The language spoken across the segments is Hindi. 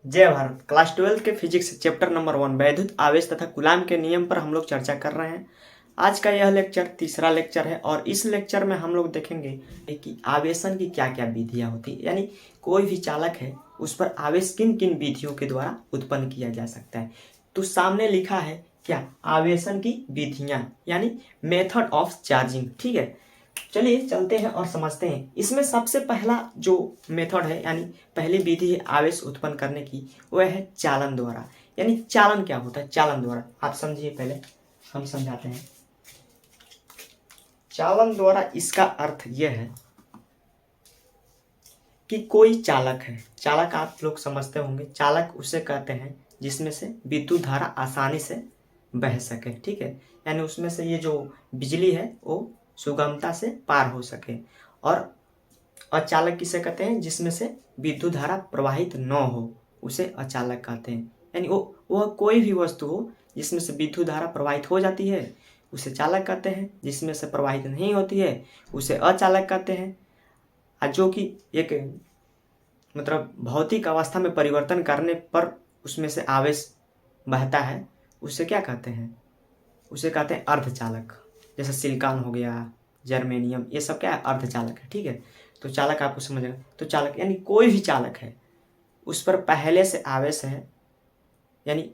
जय भारत। क्लास 12 के फिजिक्स चैप्टर नंबर 1 वैद्युत आवेश तथा कूलाम के नियम पर हम लोग चर्चा कर रहे हैं। आज का यह लेक्चर तीसरा लेक्चर है और इस लेक्चर में हम लोग देखेंगे कि आवेशन की क्या क्या विधियां होती है, यानी कोई भी चालक है उस पर आवेश किन किन विधियों के द्वारा उत्पन्न किया जा सकता है। तो सामने लिखा है क्या, आवेशन की विधियां, यानी मेथड ऑफ चार्जिंग। ठीक है, चलिए चलते हैं और समझते हैं। इसमें सबसे पहला जो मेथड है, यानी पहली विधि है आवेश उत्पन्न करने की, वह है चालन द्वारा। यानी चालन क्या होता है? चालन द्वारा आप समझिए, पहले हम समझाते हैं। चालन द्वारा इसका अर्थ यह है कि कोई चालक है, चालक आप लोग समझते होंगे, चालक उसे कहते हैं जिसमें से विद्युत धारा आसानी से बह सके। ठीक है, यानी उसमें से ये जो बिजली है वो सुगमता से पार हो सके। और अचालक किसे कहते हैं? जिसमें से विद्युत धारा प्रवाहित न हो, उसे अचालक कहते हैं। यानी वह कोई भी वस्तु हो जिसमें से विद्युत धारा प्रवाहित हो जाती है उसे चालक कहते हैं, जिसमें से प्रवाहित नहीं होती है उसे अचालक कहते हैं। जो कि एक मतलब भौतिक अवस्था में परिवर्तन करने पर उसमें से आवेश बहता है, उसे क्या कहते हैं? उसे कहते हैं अर्धचालक। जैसे सिलिकॉन हो गया, जर्मेनियम, ये सब क्या है? अर्धचालक है। ठीक है, तो चालक आपको समझेगा। तो चालक यानी कोई भी चालक है उस पर पहले से आवेश है, यानी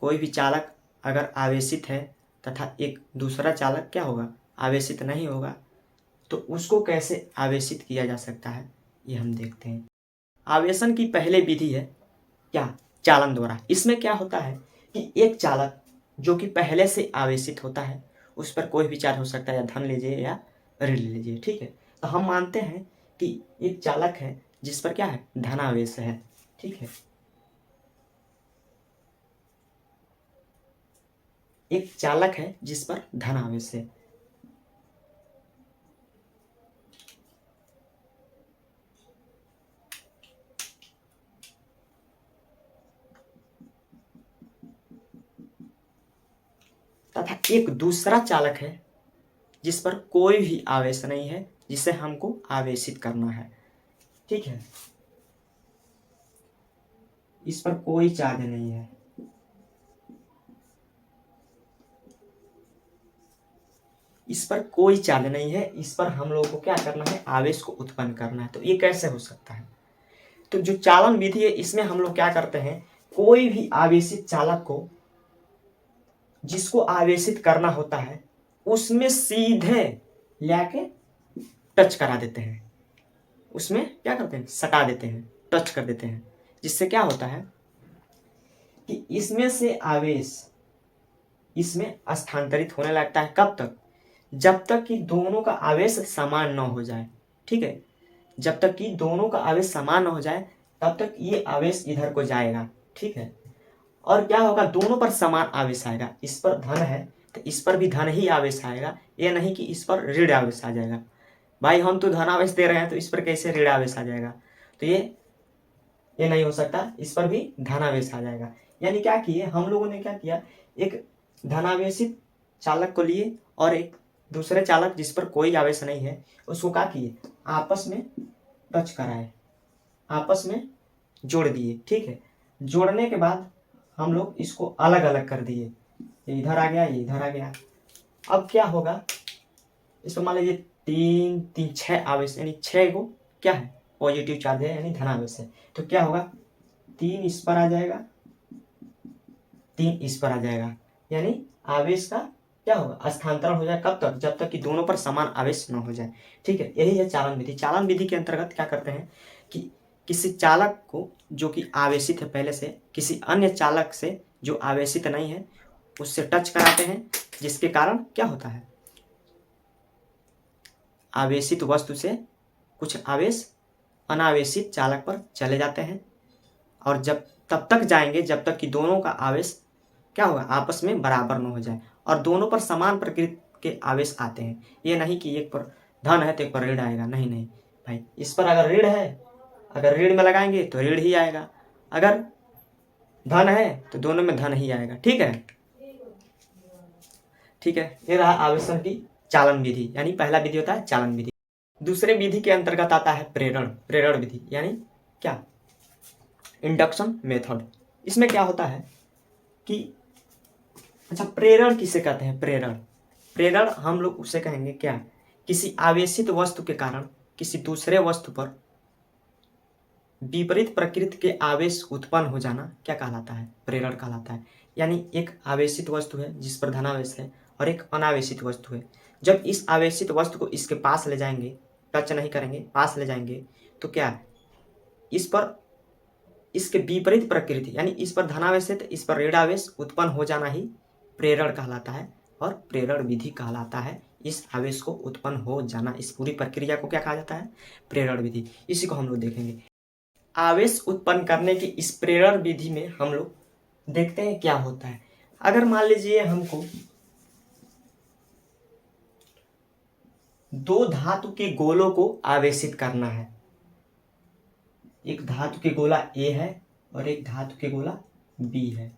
कोई भी चालक अगर आवेशित है तथा एक दूसरा चालक क्या होगा? आवेशित नहीं होगा, तो उसको कैसे आवेशित किया जा सकता है ये हम देखते हैं। आवेशन की पहले विधि है क्या? चालन द्वारा। इसमें क्या होता है कि एक चालक जो कि पहले से आवेशित होता है उस पर कोई भी चार्ज हो सकता है, या धन लीजिए या ऋण लीजिए। ठीक है, तो हम मानते हैं कि एक चालक है जिस पर क्या है? धनावेश है। ठीक है, एक चालक है जिस पर धनावेश है। तथा एक दूसरा चालक है जिस पर कोई भी आवेश नहीं है, जिसे हमको आवेशित करना है। ठीक है, इस पर कोई चार्ज नहीं है, इस पर कोई चार्ज नहीं है, इस पर हम लोगों को क्या करना है? आवेश को उत्पन्न करना है। तो ये कैसे हो सकता है? तो जो चालन विधि है इसमें हम लोग क्या करते हैं, कोई भी आवेशित चालक को जिसको आवेशित करना होता है उसमें सीधे लेके टच करा देते हैं, उसमें क्या करते हैं? सटा देते हैं, टच कर देते हैं। जिससे क्या होता है कि इसमें से आवेश इसमें स्थानांतरित होने लगता है। कब तक? जब तक कि दोनों का आवेश समान न हो जाए। ठीक है, जब तक कि दोनों का आवेश समान न हो जाए तब तक ये आवेश इधर को जाएगा। ठीक है, और क्या होगा? दोनों पर समान आवेश आएगा। इस पर धन है तो इस पर भी धन ही आवेश आएगा, ये नहीं कि इस पर ऋण आवेश आ जाएगा। भाई हम तो धन आवेश दे रहे हैं तो इस पर कैसे ऋण आवेश आ जाएगा? तो ये नहीं हो सकता, इस पर भी धनावेश आ जाएगा। यानी क्या किए हम लोगों ने? क्या किया, एक धनावेशित चालक को लिए और एक दूसरे चालक जिस पर कोई आवेश नहीं है उसको क्या किए? आपस में टच कराए, आपस में जोड़ दिए। ठीक है, जोड़ने के बाद हम लोग इसको अलग अलग कर दिए, ये इधर आ गया, ये इधर आ गया। अब क्या होगा? इसको मान लीजिए 3 3 6 आवेश, यानी 6 को क्या है? पॉजिटिव चार्ज है, यानी धनावेश है। तो क्या होगा? 3 इस पर आ जाएगा, 3 इस पर आ जाएगा, यानी आवेश का क्या होगा? स्थानांतरण हो जाए। कब तक? जब तक कि दोनों पर समान आवेश न हो जाए। ठीक है, यही है चालन विधि। चालन विधि के अंतर्गत क्या करते हैं कि किसी चालक को जो कि आवेशित है पहले से, किसी अन्य चालक से जो आवेशित नहीं है उससे टच कराते हैं, जिसके कारण क्या होता है? आवेशित वस्तु से कुछ आवेश अनावेशित चालक पर चले जाते हैं, और जब तब तक जाएंगे जब तक कि दोनों का आवेश क्या होगा? आपस में बराबर न हो जाए, और दोनों पर समान प्रकृति के आवेश आते हैं। ये नहीं कि एक पर धन है तो एक पर ऋण आएगा, नहीं नहीं भाई। इस पर अगर ऋण है, अगर ऋण में लगाएंगे तो ऋण ही आएगा, अगर धन है तो दोनों में धन ही आएगा। ठीक है, ठीक है, ये रहा आवेशन की चालन विधि, यानी पहला विधि होता है चालन विधि। दूसरे विधि के अंतर्गत आता है प्रेरण, प्रेरण विधि। यानी क्या? Induction method. इसमें क्या होता है कि अच्छा, प्रेरण किसे कहते हैं? प्रेरण हम लोग उसे कहेंगे क्या? किसी आवेशित वस्तु के कारण किसी दूसरे वस्तु पर विपरीत प्रकृति के आवेश उत्पन्न हो जाना क्या कहलाता है? प्रेरण कहलाता है। यानी एक आवेशित वस्तु है जिस पर धनावेश है और एक अनावेशित वस्तु है। जब इस आवेशित वस्तु को इसके पास ले जाएंगे, टच नहीं करेंगे, पास ले जाएंगे, तो क्या इस पर इसके विपरीत प्रकृति यानी इस पर धनावेश है तो इस पर ऋणावेश उत्पन्न हो जाना ही प्रेरण कहलाता है और प्रेरण विधि कहलाता है। इस आवेश को उत्पन्न हो जाना, इस पूरी प्रक्रिया को क्या कहा जाता है? प्रेरण विधि। इसी को हम लोग देखेंगे। आवेश उत्पन्न करने की इस प्रेरण विधि में हम लोग देखते हैं क्या होता है। अगर मान लीजिए हमको दो धातु के गोलों को आवेशित करना है, एक धातु के गोला A है और एक धातु के गोला B है।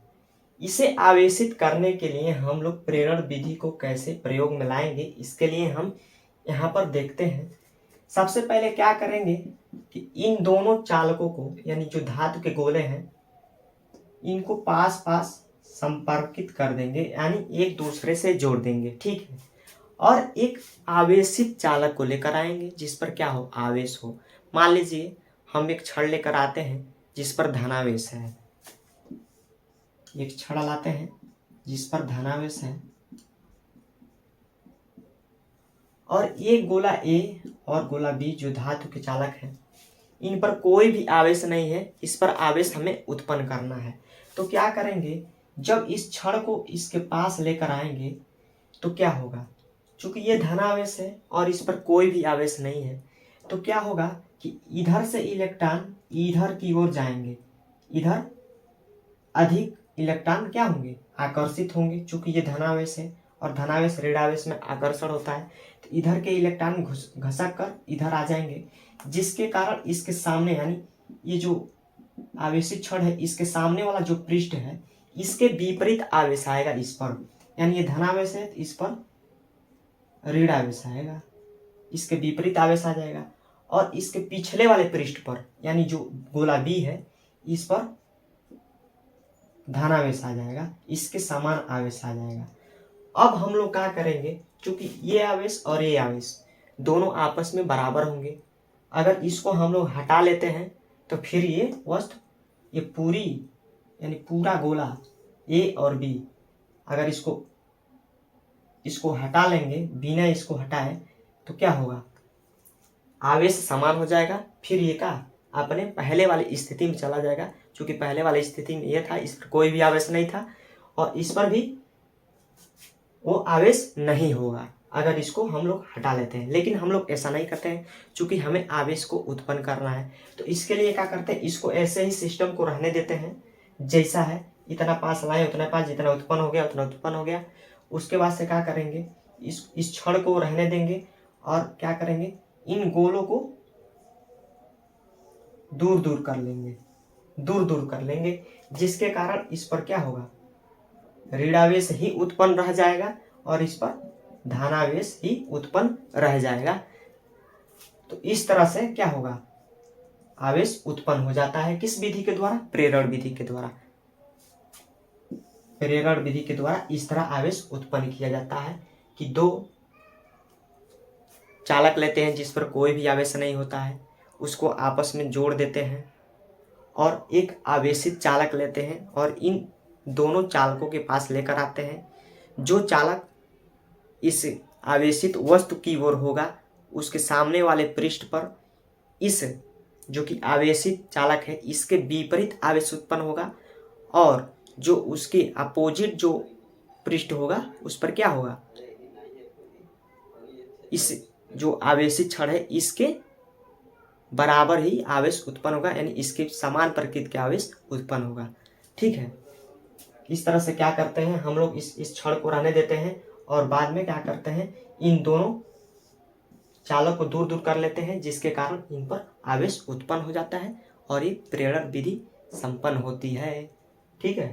इसे आवेशित करने के लिए हम लोग प्रेरण विधि को कैसे प्रयोग में लाएंगे, इसके लिए हम यहाँ पर देखते हैं। सबसे पहले क्या करेंगे कि इन दोनों चालकों को यानी जो धातु के गोले हैं इनको पास पास संपर्कित कर देंगे, यानी एक दूसरे से जोड़ देंगे, ठीक है। और एक आवेशित चालक को लेकर आएंगे जिस पर क्या हो? आवेश हो। मान लीजिए हम एक छड़ लेकर आते हैं जिस पर धनावेश है, एक छड़ लाते हैं जिस पर धनावेश है और एक गोला A और गोला B जो धातु के चालक हैं इन पर कोई भी आवेश नहीं है, इस पर आवेश हमें उत्पन्न करना है। तो क्या करेंगे, जब इस छड़ को इसके पास लेकर आएंगे तो क्या होगा? चूंकि ये धनावेश है और इस पर कोई भी आवेश नहीं है तो क्या होगा कि इधर से इलेक्ट्रॉन इधर की ओर जाएंगे, इधर अधिक इलेक्ट्रॉन क्या होंगे? आकर्षित होंगे। चूंकि ये धनावेश है और धनावेश ऋणावेश में आकर्षण होता है तो इधर के इलेक्ट्रॉन घसक कर इधर आ जाएंगे, जिसके कारण इसके सामने यानी ये जो आवेशित छड़ है इसके सामने वाला जो पृष्ठ है इसके विपरीत आवेश आएगा इस पर, यानी ये धनावेश है तो इस पर ऋणावेश आएगा, इसके विपरीत आवेश आ जाएगा। और इसके पिछले वाले पृष्ठ पर यानी जो गोला B है इस पर धनावेश आ जाएगा, इसके समान आवेश आ जाएगा। अब हम लोग क्या करेंगे, क्योंकि ये आवेश और ये आवेश दोनों आपस में बराबर होंगे, अगर इसको हम लोग हटा लेते हैं तो फिर ये वस्तु ये पूरी यानी पूरा गोला A और B अगर इसको हटा लेंगे, बिना इसको हटाए तो क्या होगा? आवेश समान हो जाएगा। फिर ये का अपने पहले वाली स्थिति में चला जाएगा। क्योंकि पहले वाली स्थिति में ये था, इस पर कोई भी आवेश नहीं था और इस पर भी वो आवेश नहीं होगा अगर इसको हम लोग हटा लेते हैं। लेकिन हम लोग ऐसा नहीं करते हैं, क्योंकि हमें आवेश को उत्पन्न करना है। तो इसके लिए क्या करते हैं, इसको ऐसे ही सिस्टम को रहने देते हैं जैसा है, इतना पास लाए उतना पास, जितना उत्पन्न हो गया उतना उत्पन्न हो गया। उसके बाद से क्या करेंगे, इस छड़ को रहने देंगे और क्या करेंगे, इन गोलों को दूर दूर कर लेंगे, जिसके कारण इस पर क्या होगा? ऋणावेश ही उत्पन्न रह जाएगा और इस पर धनावेश ही उत्पन्न रह जाएगा। तो इस तरह से क्या होगा? आवेश उत्पन्न हो जाता है। किस विधि के द्वारा? प्रेरण विधि के द्वारा। प्रेरण विधि के द्वारा इस तरह आवेश उत्पन्न किया जाता है कि दो चालक लेते हैं जिस पर कोई भी आवेश नहीं होता है, उसको आपस में जोड़ देते हैं और एक आवेशित चालक लेते हैं और इन दोनों चालकों के पास लेकर आते हैं। जो चालक इस आवेशित वस्तु की ओर होगा उसके सामने वाले पृष्ठ पर इस जो कि आवेशित चालक है इसके विपरीत आवेश उत्पन्न होगा और जो उसके अपोजिट जो पृष्ठ होगा उस पर क्या होगा? इस जो आवेशित छड़ है इसके बराबर ही आवेश उत्पन्न होगा, यानी इसके समान प्रकृति के आवेश उत्पन्न होगा। ठीक है, इस तरह से क्या करते हैं हम लोग, इस छड़ को रहने देते हैं और बाद में क्या करते हैं, इन दोनों चालक को दूर दूर कर लेते हैं, जिसके कारण इन पर आवेश उत्पन्न हो जाता है और एक प्रेरण विधि संपन्न होती है। ठीक है,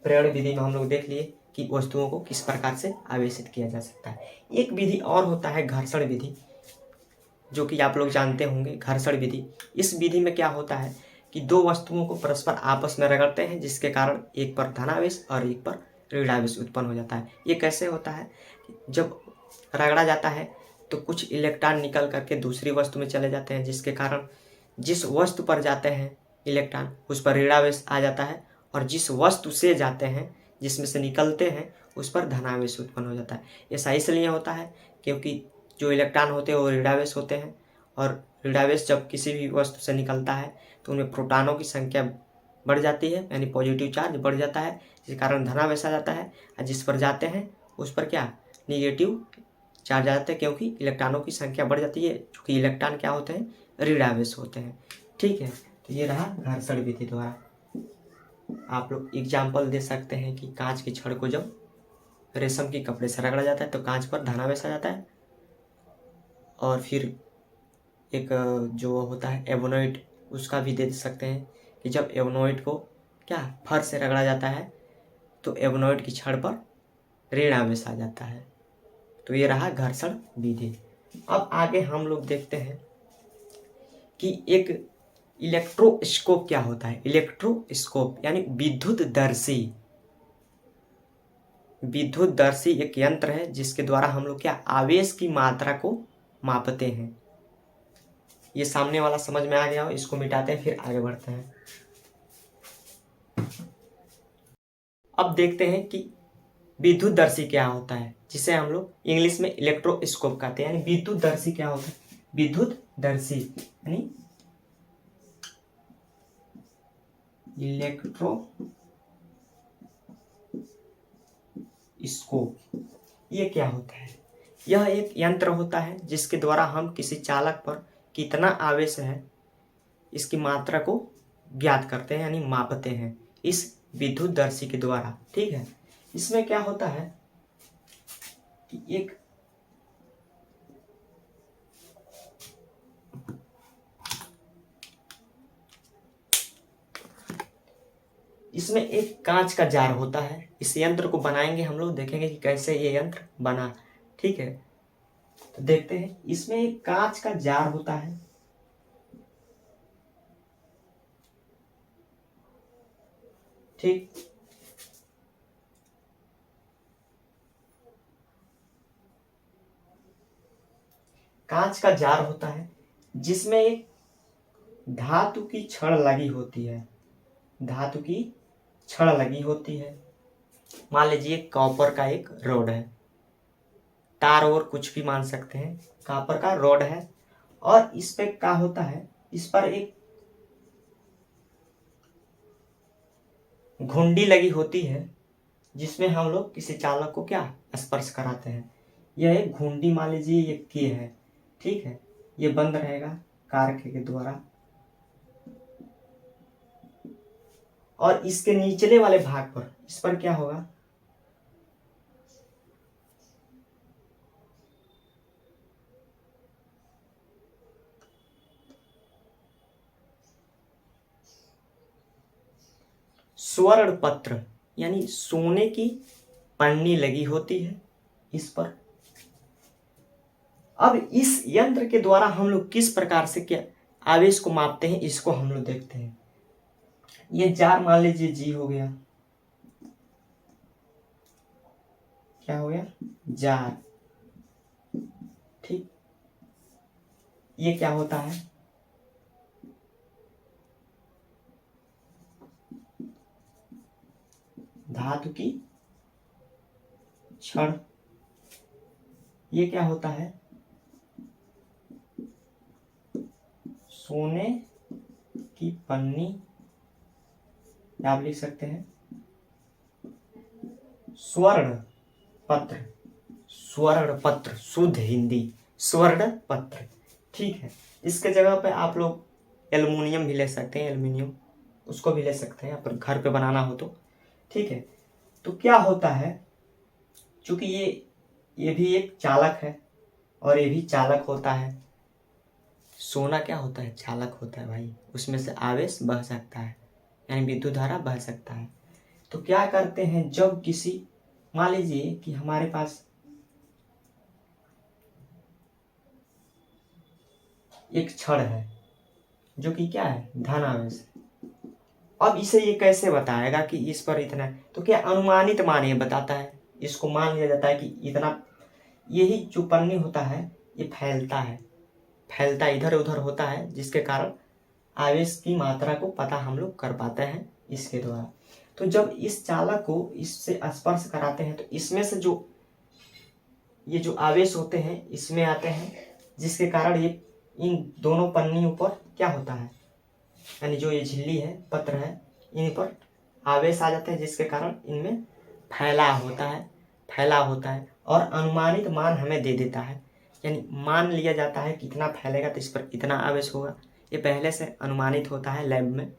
प्रेरण विधि में हम लोग देख लिए कि वस्तुओं को किस प्रकार से आवेशित किया जा सकता है। एक विधि और होता है घर्षण विधि, जो कि आप लोग जानते होंगे। घर्षण विधि, इस विधि में क्या होता है कि दो वस्तुओं को परस्पर आपस में रगड़ते हैं, जिसके कारण एक पर धनावेश और एक पर ऋणावेश उत्पन्न हो जाता है। ये कैसे होता है? जब रगड़ा जाता है तो कुछ इलेक्ट्रॉन निकल करके दूसरी वस्तु में चले जाते हैं, जिसके कारण जिस वस्तु पर जाते हैं इलेक्ट्रॉन उस पर ऋणावेश आ जाता है, और जिस वस्तु से जाते हैं, जिसमें से निकलते हैं, उस पर धनावेश उत्पन्न हो जाता है। ऐसा इसलिए होता है क्योंकि जो इलेक्ट्रॉन होते हैं वो ऋणावेश होते हैं, और ऋणावेश जब किसी भी वस्तु से निकलता है तो उनमें प्रोटॉनों की संख्या बढ़ जाती है, यानी पॉजिटिव चार्ज बढ़ जाता है, जिस कारण धनावेश आ जाता है। और जिस पर जाते हैं उस पर क्या, निगेटिव चार्ज आ जाता है, क्योंकि इलेक्ट्रॉनों की संख्या बढ़ जाती है, क्योंकि इलेक्ट्रॉन क्या होते हैं, ऋणावेश होते हैं। ठीक है, तो ये रहा घर्षण विधि द्वारा। आप लोग एग्जाम्पल दे सकते हैं कि कांच की छड़ को जब रेशम के कपड़े से रगड़ा जाता है तो कांच पर धनावेश आ जाता है, और फिर एक जो होता है एबोनॉइड, उसका भी दे सकते हैं कि जब एबोनॉइड को क्या फर से रगड़ा जाता है तो एबोनॉइड की छड़ पर ऋणावेश आ जाता है। तो ये रहा घर्षण विधि। अब आगे हम लोग देखते हैं कि एक इलेक्ट्रोस्कोप क्या होता है। इलेक्ट्रोस्कोप यानी विद्युतदर्शी। विद्युतदर्शी एक यंत्र है जिसके द्वारा हम लोग क्या, आवेश की मात्रा को मापते हैं। ये सामने वाला समझ में आ गया हो, इसको मिटाते हैं फिर आगे बढ़ते हैं। अब देखते हैं कि विद्युतदर्शी क्या होता है, जिसे हम लोग इंग्लिश में इलेक्ट्रोस्कोप कहते हैं। यानी विद्युतदर्शी क्या होता है, विद्युतदर्शी यानी इलेक्ट्रोस्कोप। ये क्या होता है? यह एक यंत्र होता है जिसके द्वारा हम किसी चालक पर कितना आवेश है इसकी मात्रा को ज्ञात करते हैं, यानी मापते हैं इस विद्युतदर्शी के द्वारा। ठीक है, इसमें क्या होता है कि इसमें एक कांच का जार होता है। इस यंत्र को बनाएंगे हम लोग, देखेंगे कि कैसे ये यंत्र बना। ठीक है, तो देखते हैं। इसमें एक कांच का जार होता है, ठीक। कांच का जार होता है जिसमें एक धातु की छड़ लगी होती है। धातु की छड़ लगी होती है। मान लीजिए कॉपर का एक रॉड है, तार और कुछ भी मान सकते हैं। कॉपर का रॉड है और इस पे क्या होता है, इस पर एक घुंडी लगी होती है जिसमें हम लोग किसी चालक को क्या, स्पर्श कराते हैं। यह एक घुंडी मान लीजिए ये की है, ठीक है। ये बंद रहेगा कारक के द्वारा, और इसके निचले वाले भाग पर, इस पर क्या होगा, स्वर्ण पत्र यानी सोने की पन्नी लगी होती है इस पर। अब इस यंत्र के द्वारा हम लोग किस प्रकार से क्या आवेश को मापते हैं, इसको हम लोग देखते हैं। ये जार मान लीजिए जी हो गया, क्या हो गया, जार, ठीक। ये क्या होता है, धातु की छड़। ये क्या होता है, सोने की पन्नी, आप लिख सकते हैं स्वर्ण पत्र। स्वर्ण पत्र, शुद्ध हिंदी स्वर्ण पत्र, ठीक है। इसके जगह पे आप लोग एल्युमिनियम भी ले सकते हैं, एल्युमिनियम उसको भी ले सकते हैं पर घर पे बनाना हो तो, ठीक है। तो क्या होता है, चूंकि ये भी एक चालक है और ये भी चालक होता है। सोना क्या होता है, चालक होता है भाई, उसमें से आवेश बह सकता है, यानी विद्युत धारा बह सकता है। तो क्या करते हैं, जब किसी, मान लीजिए कि हमारे पास एक छड़ है, जो कि क्या है, धन आवेश। अब इसे ये कैसे बताएगा कि इस पर इतना है, तो क्या अनुमानित मान ये बताता है, इसको मान लिया जाता है कि इतना। यही जो पन्नी होता है ये फैलता इधर उधर होता है, जिसके कारण आवेश की मात्रा को पता हम लोग कर पाते हैं इसके द्वारा। तो जब इस चालक को इससे स्पर्श कराते हैं तो इसमें से जो ये जो आवेश होते हैं इसमें आते हैं, जिसके कारण ये इन दोनों पन्नियों पर क्या होता है, यानी जो ये झिल्ली है, पत्र है, इन पर आवेश आ जाते हैं, जिसके कारण इनमें फैला होता है और अनुमानित मान हमें दे देता है। यानी मान लिया जाता है कितना फैलेगा तो इस पर इतना आवेश होगा, ये पहले से अनुमानित होता है लैब में।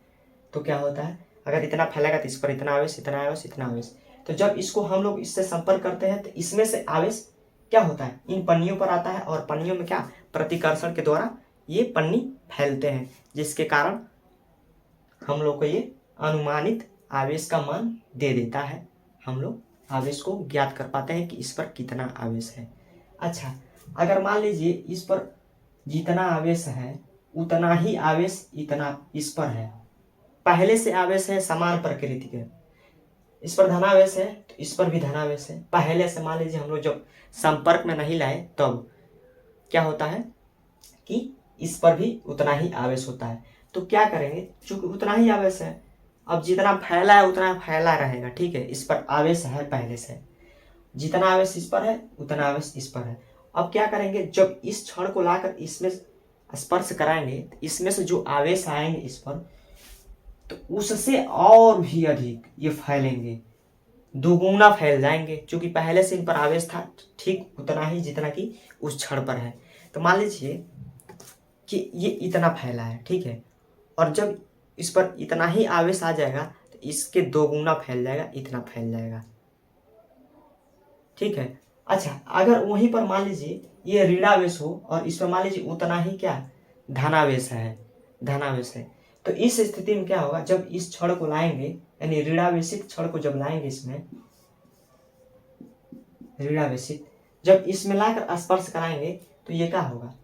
तो क्या होता है, अगर इतना फैलेगा तो इस पर इतना आवेश, इतना आवेश, इतना आवेश। तो जब इसको हम लोग इससे संपर्क करते हैं तो इसमें से आवेश क्या होता है, इन पन्नियों पर आता है और पन्नियों में क्या, प्रतिकर्षण के द्वारा ये पन्नी फैलते हैं, जिसके कारण हम लोग को ये अनुमानित आवेश का मान दे देता है। हम लोग आवेश को ज्ञात कर पाते हैं कि इस पर कितना आवेश है। अच्छा, अगर मान लीजिए इस पर जितना आवेश है उतना ही आवेश इतना इस पर है, पहले से आवेश है समान प्रकृति के, इस पर धनावेश है तो इस पर भी धनावेश है। पहले से मान लीजिए हम लोग जब संपर्क में नहीं लाए तब क्या होता है कि इस पर भी उतना ही आवेश होता है। तो क्या करेंगे, चूंकि उतना ही आवेश है, अब जितना फैला है उतना फैला रहेगा, ठीक है। इस पर आवेश है पहले से, जितना आवेश इस पर है उतना आवेश इस पर है। अब क्या करेंगे, जब इस क्षण को लाकर इसमें स्पर्श कराएंगे तो इसमें से जो आवेश आएंगे इस पर, तो उससे और भी अधिक ये फैलेंगे, दोगुना फैल जाएंगे, क्योंकि पहले से इन पर आवेश था ठीक उतना ही जितना कि उस क्षण पर है। तो मान लीजिए कि ये इतना फैला है, ठीक है, और जब इस पर इतना ही आवेश आ जाएगा तो इसके दोगुना फैल जाएगा, इतना फैल जाएगा, ठीक है। अच्छा, अगर वहीं पर मान लीजिए ये ऋणावेश हो और इस पर मान लीजिए उतना ही क्या, धनावेश है, तो इस स्थिति में क्या होगा, जब इस क्षण को लाएंगे, यानी ऋणावेशित क्षण को जब लाएंगे इसमें, ऋणावेशित जब इसमें लाकर स्पर्श कराएंगे तो ये क्या होगा,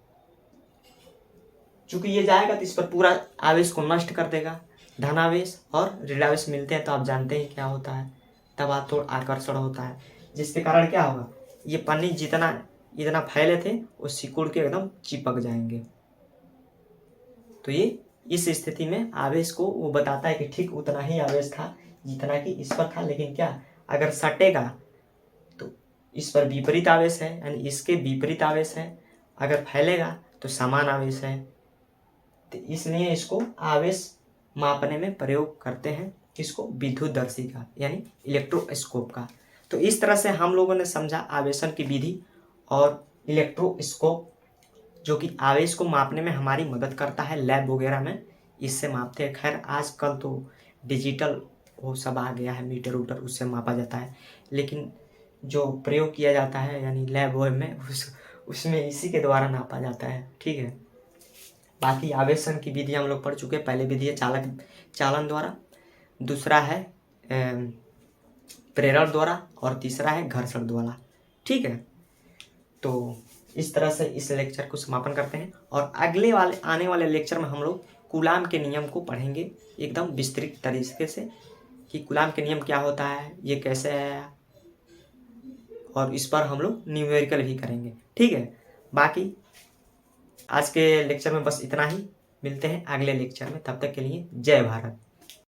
चूंकि ये जाएगा तो इस पर पूरा आवेश को नष्ट कर देगा। धनावेश और ऋणावेश मिलते हैं तो आप जानते हैं क्या होता है, तबातोड़ आकर्षण होता है, जिसके कारण क्या होगा, ये पन्नी जितना इतना फैले थे वो सिकुड़ के एकदम चिपक जाएंगे। तो ये इस स्थिति में आवेश को वो बताता है कि ठीक उतना ही आवेश था जितना कि इस पर था, लेकिन क्या, अगर सटेगा तो इस पर विपरीत आवेश है, यानी इसके विपरीत आवेश है, अगर फैलेगा तो समान आवेश है। तो इसलिए इसको आवेश मापने में प्रयोग करते हैं, किसको, विद्युतदर्शी का, यानी इलेक्ट्रोस्कोप का। तो इस तरह से हम लोगों ने समझा आवेशन की विधि और इलेक्ट्रोस्कोप, जो कि आवेश को मापने में हमारी मदद करता है, लैब वगैरह में इससे मापते हैं। खैर आजकल तो डिजिटल वो सब आ गया है, मीटर उटर, उससे मापा जाता है, लेकिन जो प्रयोग किया जाता है यानी लैब वेब में उसमें इसी के द्वारा नापा जाता है, ठीक है। बाकी आवेशन की विधि हम लोग पढ़ चुके हैं। पहले विधि है चालन द्वारा, दूसरा है प्रेरण द्वारा और तीसरा है घर्षण द्वारा, ठीक है। तो इस तरह से इस लेक्चर को समापन करते हैं और अगले वाले आने वाले लेक्चर में हम लोग कूलाम के नियम को पढ़ेंगे एकदम विस्तृत तरीके से, कि कूलाम के नियम क्या होता है, ये कैसे है, और इस पर हम लोग न्यूमेरिकल भी करेंगे, ठीक है। बाकी आज के लेक्चर में बस इतना ही, मिलते हैं अगले लेक्चर में, तब तक के लिए जय भारत।